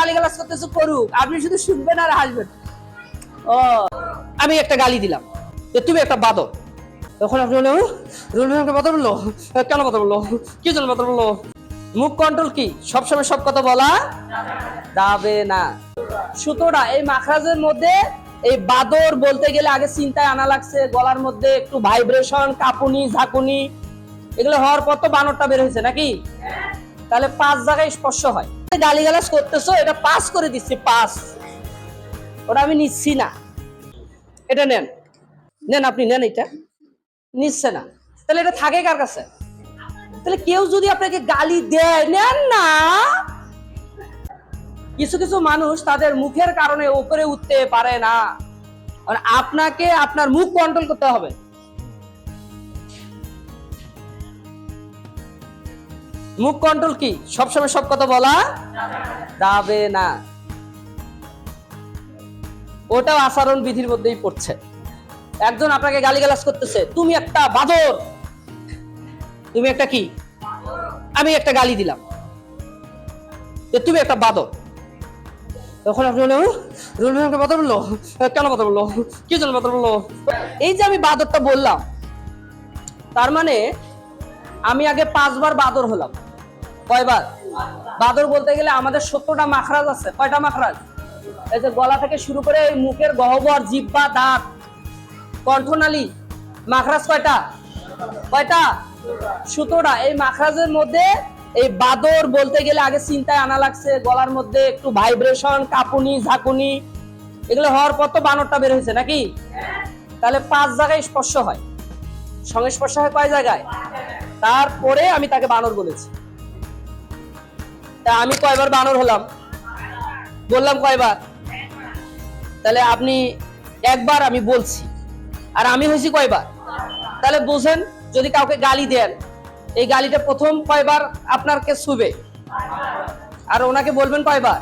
গালিগালাজ করতেছে করুক, আপনি শুধু শুনবেন আর হাসবেন। ও আমি একটা গালি দিলাম যে তুমি একটা বাদর, তখন আপনি বললেন রুল একটা বাদর বললো, কেন বাদর বললো, কি জন্য বাদর বললো? মুখ কন্ট্রোল কি সবসময় সব কথা বলা যাবে না। সুতরাং এই মাখরাজের মধ্যে এই বাদর বলতে গেলে আগে চিন্তায় আনা লাগছে, গলার মধ্যে একটু ভাইব্রেশন, কাঁপুনি ঝাঁকুনি, এগুলো হওয়ার পর তো বানরটা বের হয়েছে নাকি? তাহলে 5 জায়গায় স্পর্শ হয়। গালিগালাজ করতেছো, এটা পাস করে দিচ্ছি, পাস, ওটা আমি নিচ্ছি না। এটা নেন, নেন, আপনি নেন, এটা নিচ্ছে না, তাহলে এটা থাকে কার কাছে? তাহলে কেউ যদি আপনাকে গালি দেয়, নেন না। কিছু কিছু মানুষ তাদের মুখের কারণে উপরে উঠতে পারে না, আপনাকে আপনার মুখ কন্ট্রোল করতে হবে। মুখ কন্ট্রোল কি সবসময় সব কথা বলা যাবে না, ওটাও আচরণ বিধির মধ্যেই পড়ছে। একজন আপনাকে গালিগালাজ করতেছে, তুমি একটা বাদর, তুমি একটা কি, আমি একটা গালি দিলাম যে তুমি একটা বাদর, তখন আপনি বললেন রুল একটা বাদর বললো, কেন বাদর বললো, কি জন্য বাদর বললো? এই যে আমি বাদরটা বললাম, তার মানে আমি আগে 5 বার বাদর হলাম। কয়বার বাদর? বলতে গেলে আমাদের 70টা মাখরাজ আছে। কয়টা মাখরাজ? এই যে গলা থেকে শুরু করে মুখের গহ্বর, জিহ্বা, দাঁত, কণ্ঠনালী, মাখরাজ কয়টা? কয়টা? 17টা। এই মাখরাজের মধ্যে এই বাদর বলতে গেলে আগে চিন্তায় আনা লাগছে, গলার মধ্যে একটু ভাইব্রেশন, কাঁপুনি ঝাঁকুনি, এগুলো হওয়ার পর তো বানরটা বের হয়েছে নাকি? তাহলে 5 জায়গায় স্পর্শ হয়। সংস্পর্শ হয় কয় জায়গায়? তারপরে আমি তাকে বানর বলেছি। তা আমি কয়বার বানর হলাম? বললাম কয়বার? তাহলে আপনি একবার আমি বলছি, আর আমি হয়েছি কয়বার? তাহলে বুঝেন, যদি কাউকে গালি দেন, এই গালিটা প্রথম কয়বার আপনাকে ছুবে, আর ওনাকে বলবেন কয়বার?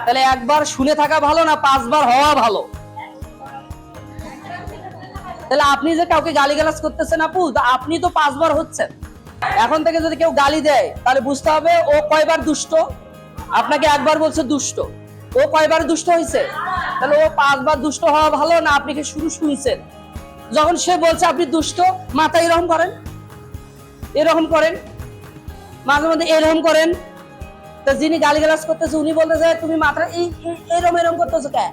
তাহলে একবার শুনে থাকা ভালো না 5 বার হওয়া ভালো? তাহলে আপনি যে কাউকে গালিগালাজ করতেছেন আপু, আপনি তো 5 বার হচ্ছেন। এখন থেকে যদি কেউ গালি দেয়, তাহলে বুঝতে হবে ও কয়বার দুষ্ট। আপনাকে একবার বলছে দুষ্ট, ও কয়বার দুষ্ট হয়েছে? তাহলে ও 5 বার দুষ্ট হওয়া ভালো না আপনি কি শুরু শুনছেন? যখন সে বলছে আপনি দুষ্ট, মাথা এরকম করেন, এরকম করেন, মাঝে মধ্যে এরকম করেন। তা যিনি গালিগালাজ করতেছে উনি বলতেছে তুমি মাথা এরকম এরকম করতেছো কে?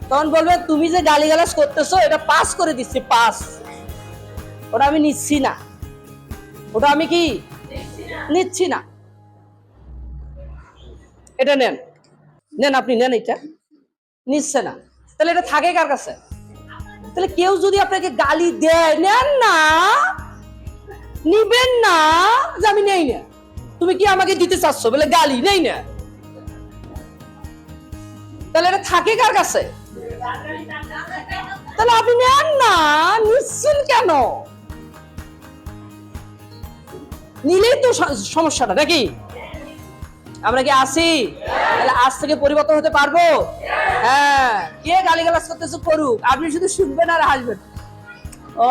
তখন বলবে তুমি যে গালিগালাজ করতেছো এটা পাস করে দিচ্ছি, পাস, ওটা আমি নিচ্ছি না, ওটা আমি কি নিচ্ছি না। এটা নেন, নেন, আপনি নেন, এটা নিচ্ছে না, তাহলে এটা থাকে কার কাছে? তাহলে কেউ যদি আপনাকে গালি দেয়, নেন না, নিবেন না, যে আমি নেই না, তুমি কি আমাকে দিতে চাচ্ছ বলে গালি নেই না, তাহলে এটা থাকে কার কাছে? তাহলে আপনি নেন না, নিচ্ছেন কেন? নিলেই তো সমস্যাটা নাকি? আমরা কি আসি? তাহলে আজ থেকে পরিবর্তন হতে পারবো? হ্যাঁ, কে গালিগালাজ করতেছে করুক, আপনি শুধু শুনবেন আর হাসবেন। ও